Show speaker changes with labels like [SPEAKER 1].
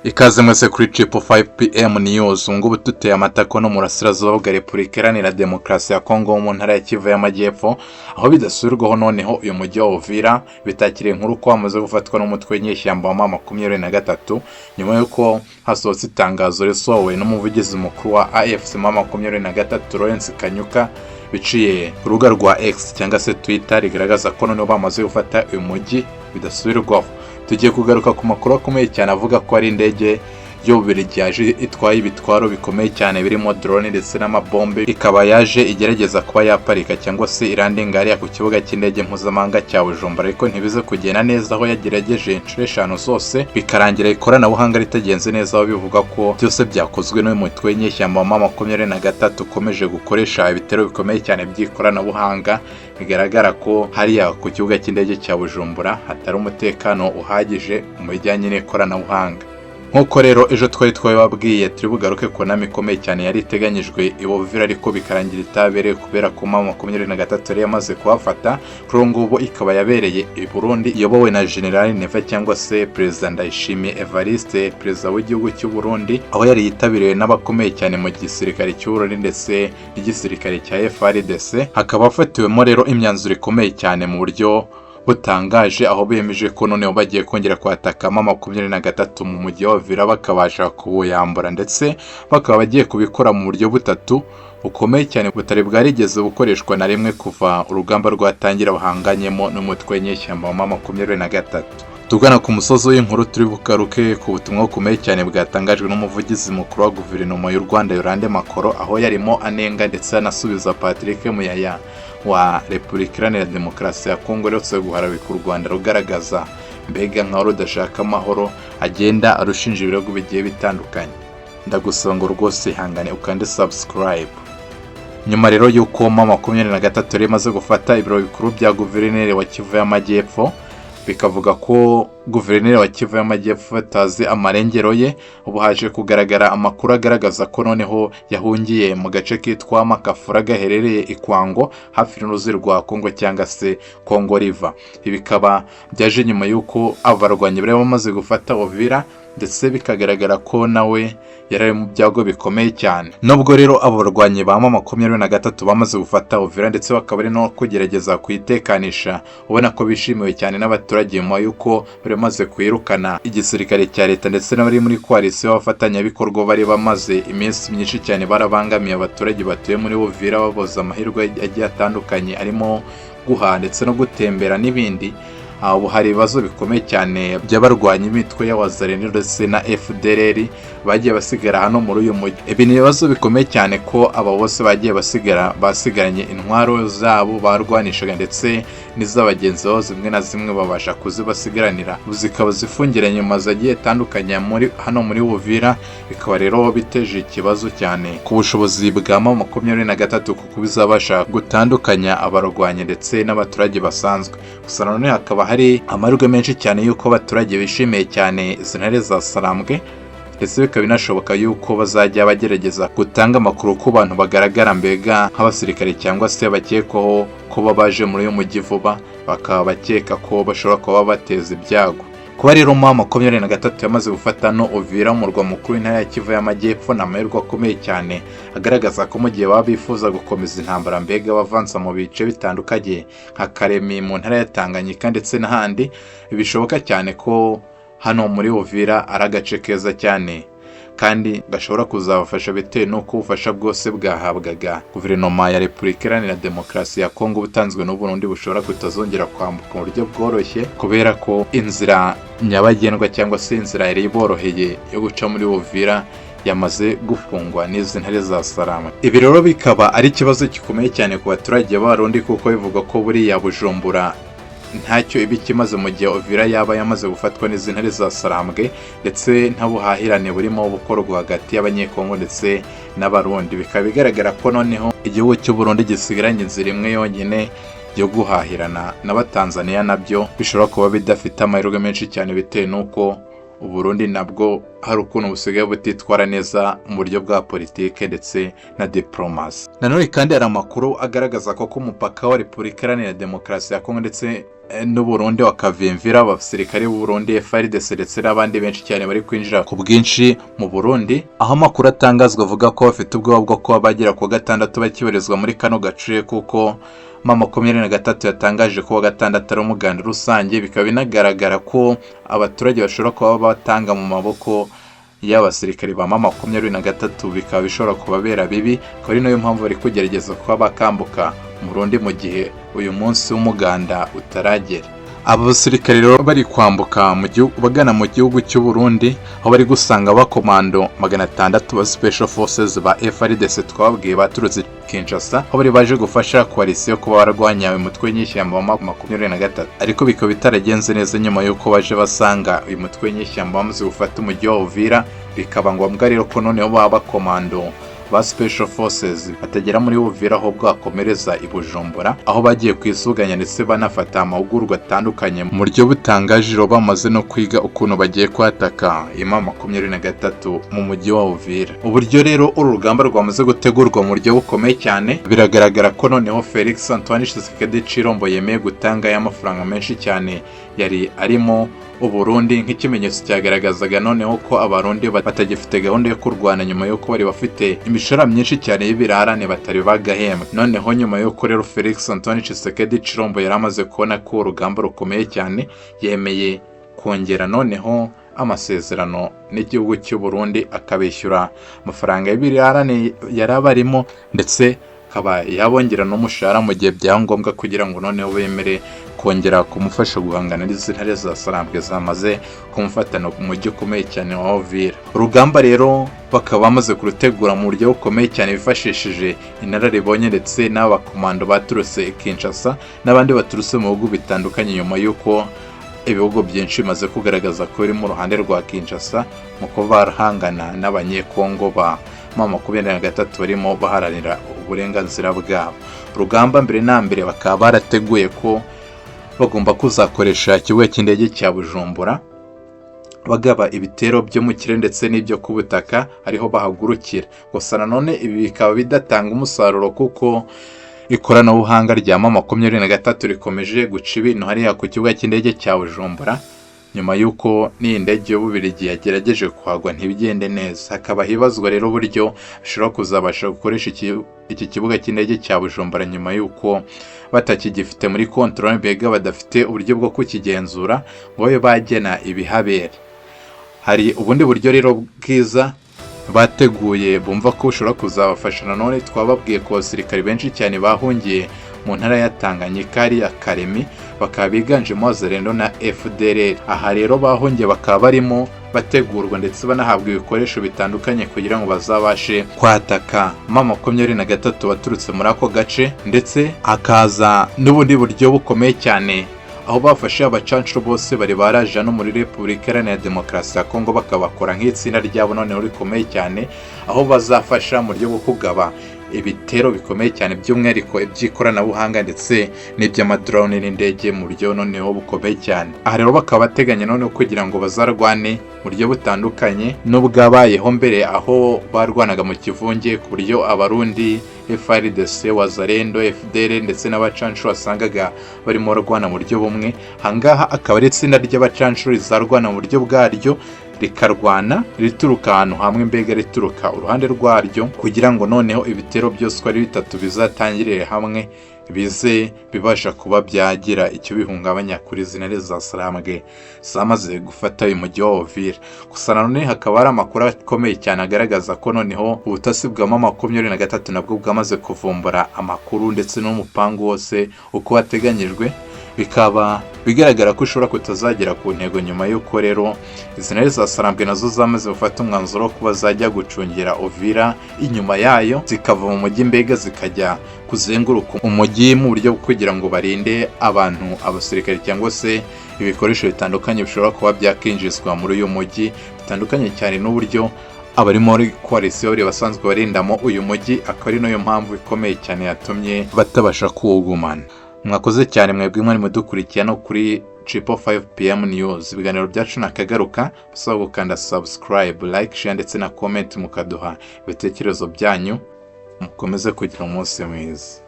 [SPEAKER 1] Ikaze mwese kuri Triple 5pm News. Ngubu tuteye amatako no murasirazuba bwa Repubulika Iharanira Demokarasi ya Kongo mu ntara ya Kivu y'Amajyepfo, aho bidasubirwaho noneho uyu mujyi wa Uvira bitakiriye inkuru ko wamaze gufatwa n'umutwe w'inyeshyamba wa M23 nyuma y'uko hasohotse itangazo risohowe n'umuvugizi mukuru wa AFC M23 Lawrence Kanyuka biciye ku rubuga rwa X cyangwa se Twitter rigaragaza ko noneho bamaze gufata uyu mujyi bidasubirwaho. Tugiye kugaruka ku makuru akomeye cyane avuga ko ari indege y'Ububiligi yaje itwaye ibitwaro bikomeye cyane birimo drone ndetse n'amabombe, ikaba yaje igerageza kuba yaparika cyangwa se irandinga hariya ku kibuga cy'indege mpuzamahanga cya Bujumbura, ariko ntibize kugenda neza aho yagerageje inshuro 5 zose bikarangira ikoranabuhanga ritagenze neza, aho bivuga ko byose byakozwe n'uyu mutwe w'inyeshyamba wa M23 ukomeje gukoresha ibitero bikomeye cyane by'ikoranabuhanga. Bigaragara ko hariya ku kibuga cy'indege cya Bujumbura hatari umutekano uhagije mu bijyanye n'ikoranabuhanga. Nkuko rero ejo twababwiye turi bugaruke ku nama ikomeye cyane yari iteganyijwe i Uvira, ariko bikarangira itabereye kubera ko M23 yari yamaze kuhafata. Kuri ngubu ikaba yabereye i Burundi iyobowe na General Neva cyangwa se Perezida Ndayishimiye Evariste, perezida w'igihugu cy'u Burundi, aho yari yitabiriwe n'abakomeye cyane mu gisirikare cy'u Burundi ndetse n'igisirikare cya FARDC. Hakaba hafatiwemo rero imyanzuro ikomeye cyane mu buryo butangaje, aho bemeje ko noneho bagiye kongera kwataka M23 mu mujyi wa Uvira bakabasha kubuyambura, ndetse bakaba bagiye kubikora mu buryo butatu bukomeye cyane butari bwarigeze bukoreshwa na rimwe kuva urugamba rwatangira bahanganyemo n'umutwe w'inyeshyamba wa M23. Tugana ku musozo w'inkuru turi bukaruke ku butumwa bukomeye cyane bwatangajwe n'umuvugizi mukuru wa guverinoma y'u Rwanda Amakuru, aho yarimo anenga ndetse anasubiza Patrick Muyaya wa Repubulika Iharanira Demokarasi ya Kongo uretse guharabika u Rwanda rugaragaza mbega nkaho rudashaka amahoro, agenda arushinja ibirego bigiye bitandukanye. Ndagusaba ngo rwose ihangane ukande subscribe. Nyuma rero y'uko M23 yari imaze gufata ibiro bikuru bya guverineri wa Kivu y'Amajyepfo, bikavuga ko guverineri wa Kivu y'Amajyepfo batazi amarengero ye, ubu haje kugaragara amakuru agaragaza ko noneho yahungiye mu gace kitwa Makafura gaherereye i Kwango hafi n'uruzi rwa Kongo cyangwa se Kongo River. Ibi bikaba byaje nyuma y'uko abarwanyi bari bamaze gufata Uvira, ndetse bikagaragara ko nawe yari mu byago bikomeye cyane. Nubwo rero abo barwanyi ba M23 bamaze gufata Uvira ndetse bakaba ari no kugerageza kuyitekanisha, ubona ko bishimiwe cyane n'abaturage nyuma y'uko bari bamaze kwirukana igisirikare cya leta ndetse n'abari muri coalition y'abafatanyabikorwa bari bamaze iminsi myinshi cyane barabangamiye abaturage batuye muri Uvira, baboza amahirwe agiye atandukanye arimo guha ndetse no gutembera n'ibindi. Ubu hari ibibazo bikomeye cyane by'abarwanyi imitwe y'Abazarendo ndetse na FDLR bagiye basigara hano muri uyu mujyi. Ibi ni ibibazo bikomeye cyane ko aba bose bagiye basigaranye intwaro zabo barwanishaga ndetse n'iz'abagenzi babo zimwe na zimwe babasha kuzibasigaranira, zikaba zifungiranye mu mazu agiye atandukanye hano muri Uvira. Bikaba rero biteje ikibazo cyane ku bushobozi bwa M23 kuko bizabasha gutandukanya abarwanyi ndetse n'abaturage basanzwe. Gusa none hakaba hari amahirwe menshi cyane y'uko abaturage bishimiye cyane izi ntare za Sarambwe, ndetse bikaba binashoboka y'uko bazajya bagerageza gutanga amakuru ku bantu bagaragara mbega nk'abasirikare cyangwa se bakekwaho kuba baje muri uyu mujyi vuba, bakaba bakeka ko bashobora kuba bateza ibyago. Kuba rero M23 yamaze gufata no Uvira, umurwa mukuru w'intara ya Kivu y'Amajyepfo, ni amahirwe akomeye cyane agaragaza ko mu gihe baba bifuza gukomeza intambara mbega bavanza mu bice bitandukanye nka Karemi mu ntara ya Tanganyika ndetse n'ahandi, bishoboka cyane ko hano muri Uvira ari agace keza cyane kandi gashobora kuzabafasha bitewe n'uko ubufasha bwose bwahabwaga guverinoma ya Repubulika Iharanira Demokarasi ya Kongo butanzwe n'u Burundi bushobora kutazongera kwambuka mu buryo bworoshye, kubera ko inzira nyabagendwa cyangwa se inzira yari iboroheye yo guca muri Uvira yamaze gufungwa n'izi ntare za Sarama. Ibi rero bikaba ari ikibazo gikomeye cyane ku baturage b'Abarundi, kuko bivuga ko buriya Bujumbura ntacyo ibi kimaze mu gihe Uvira yaba yamaze gufatwa n'izi ntare za Sarambwe, ndetse ntabuhahirane burimo bukorwa hagati y'Abanyekongo ndetse n'Abarundi. Bikaba bigaragara ko noneho igihugu cy'u Burundi gisigaranye inzira imwe yonyine yo guhahirana n'Abatanzania, nabyo bishobora kuba bidafite amahirwe menshi cyane bitewe n'uko Uburundi nabwo hari ukuntu busigaye butitwara neza mu buryo bwa politike ndetse na diplomasi. Nanone kandi hari amakuru agaragaza ko ku mupaka wa Repubulika Iharanira Demokarasi ya Kongo ndetse n'u Burundi wakavimvira abasirikare b'u Burundi FARDC ndetse n'abandi benshi cyane bari kwinjira ku bwinshi mu Burundi, aho amakuru atangazwa avuga ko bafite ubwoba bwo kuba bagera ku gatandatu bakibarizwa muri kano gace, kuko M23 yatangaje ko gatandatu ari umuganda rusange. Bikaba binagaragara ko abaturage bashobora kuba batanga mu maboko y'abasirikare ba M23, bikaba bishobora kubabera bibi. Ko ari nayo mpamvu bari kugerageza kuba bakambuka mu Burundi mu gihe uyu munsi w'umuganda utaragera. Aba basirikare rero bari kwambuka mu gihugu bagana mu gihugu cy'u Burundi, aho bari gusanga abakomando 600 ba Special Forces ba FARDC twabwiye baturutse Kinshasa, aho bari baje gufasha coalition kuba barwanya umutwe w'inyeshyamba wa M23, ariko bikaba bitaragenze neza nyuma y'uko baje basanga uyu mutwe w'inyeshyamba bamaze gufata umujyi wa Uvira. Bikaba ngombwa rero ko noneho baba komando ba Special Forces batagera muri Uvira, aho bwakomereza i Bujumbura, aho bagiye kwisuganya ndetse banafata amahugurwa atandukanye mu buryo butangaje. Bamaze no kwiga ukuntu bagiye kwataka M23 mu mujyi wa Uvira. Uburyo rero uru rugamba rwamaze gutegurwa mu buryo bukomeye cyane, biragaragara ko noneho Felix Antoine Tshisekedi Chilombo yemeye gutanga y'amafaranga menshi cyane yari arimo Uburundi, nk'ikimenyetso cyagaragazaga noneho ko abarundi batagifite gahunda yo kurwana nyuma y'uko bari bafite imishahara myinshi cyane y'ibirarane batari bagahembwa. Noneho nyuma y'uko rero Felix Antoine Tshisekedi Chilombo yari amaze kubona ko urugamba rukomeye cyane, yemeye kongera noneho amasezerano n'igihugu cy'u Burundi, akabishyura amafaranga y'ibirarane yari abarimo, ndetse akaba yabongera n'umushahara mu gihe byaba ngombwa, kugira ngo noneho bemere kongera kumufasha guhangana n'izi ntare za Sarambwe zamaze kumufatana ku mujyi ukomeye cyane wa Uvira. Urugamba rero bakaba bamaze kurutegura mu buryo bukomeye cyane, bifashishije inararibonye ndetse n'abakomando baturutse Kinshasa n'abandi baturutse mu bihugu bitandukanye, nyuma y'uko ibihugu byinshi bimaze kugaragaza ko biri mu ruhande rwa Kinshasa mu kuba barahangana n'abanyekongo ba M23 barimo baharanira uburenganzira bwabo. Urugamba mbere na mbere bakaba barateguye ko bagomba kuzakoresha ikibuga cy'indege cya Bujumbura, bagaba ibitero byo mu kirere ndetse n'ibyo ku butaka ariho bahagurukira. Gusa nanone ibi bikaba bidatanga umusaruro, kuko ikoranabuhanga rya M23 rikomeje guca ibintu hariya ku kibuga cy'indege cya Bujumbura, nyuma y'uko n'indege y'Ububiligi yagerageje kuhagwa ntibigende neza. Hakaba hibazwa rero uburyo bashobora kuzabasha gukoresha iki kibuga cy'indege cya Bujumbura nyuma y'uko batakigifite muri control, mbega badafite uburyo bwo kukigenzura ngo babe bagena ibihabera. Hari ubundi buryo rero bwiza bateguye bumva ko ushobora kuzabafasha. Nanone twababwiye ko abasirikari benshi cyane bahungiye mu ntara ya Tanganyika ari Akaremi, bakaba biganjemo Wazalendo na FDLR. Aha rero bahungiye bakaba barimo bategurwa ndetse banahabwa ibikoresho bitandukanye kugira ngo bazabashe kwataka M23 baturutse muri ako gace, ndetse hakaza n'ubundi buryo bukomeye cyane, aho bafashe abacancuro bose bari baraje no muri Repubulika Iharanira Demokarasi ya Kongo, bakabakora nk'itsinda ryabo noneho rikomeye cyane, aho bazafasha mu buryo bwo kugaba ibitero bikomeye cyane, by'umwihariko iby'ikoranabuhanga ndetse n'iby'amadrone n'indege mu buryo noneho bukomeye cyane. Aha rero bakaba bateganya noneho kugira ngo bazarwane mu buryo butandukanye n'ubwabayeho mbere, aho barwanaga mu kivunge, ku buryo abarundi FARDC, Wazalendo, FDL ndetse n'abacancuro wasangaga barimo barwana mu buryo bumwe. Hangaha akaba ari itsinda ry'abacancuro rizarwana mu buryo bwaryo, rikarwana rituruka ahantu hamwe, mbega rituruka uruhande rwaryo, kugira ngo noneho ibitero byose uko ari bitatu bizatangirire hamwe, bize bibasha kuba byagira icyo bihungabanya kuri izi ntare za Sarambwe zamaze gufata uyu mujyi wa Uvira. Gusa nanone hakaba hari amakuru akomeye cyane agaragaza ko noneho ubutasi bwa M23 nabwo bwamaze kuvumbura amakuru ndetse n'umupangu wose uko wateganyijwe, bikaba bigaragara ko ushobora kutazagera ku ntego, nyuma y'uko rero izi ntare za Sarambwe nazo zamaze gufata umwanzuro wo kuba zajya gucungira Uvira inyuma yayo, zikava mu mujyi, mbega zikajya kuzenguruka umujyi mu buryo bwo kugira ngo barinde abantu, abasirikare cyangwa se ibikoresho bitandukanye bishobora kuba byakinjizwa muri uyu mujyi, bitandukanye cyane n'uburyo abari muri coalition basanzwe barindamo uyu mujyi. Akaba ari nayo mpamvu ikomeye cyane yatumye batabasha kuwugumana. Mwakoze cyane mwebwe mwari mudukurikiye no kuri 5pm news. Ibiganiro byacu nakagaruka, basaba gukanda subscribe, like, share ndetse na comment, mukaduha ibitekerezo byanyu. Mukomeze kugira umunsi mwiza.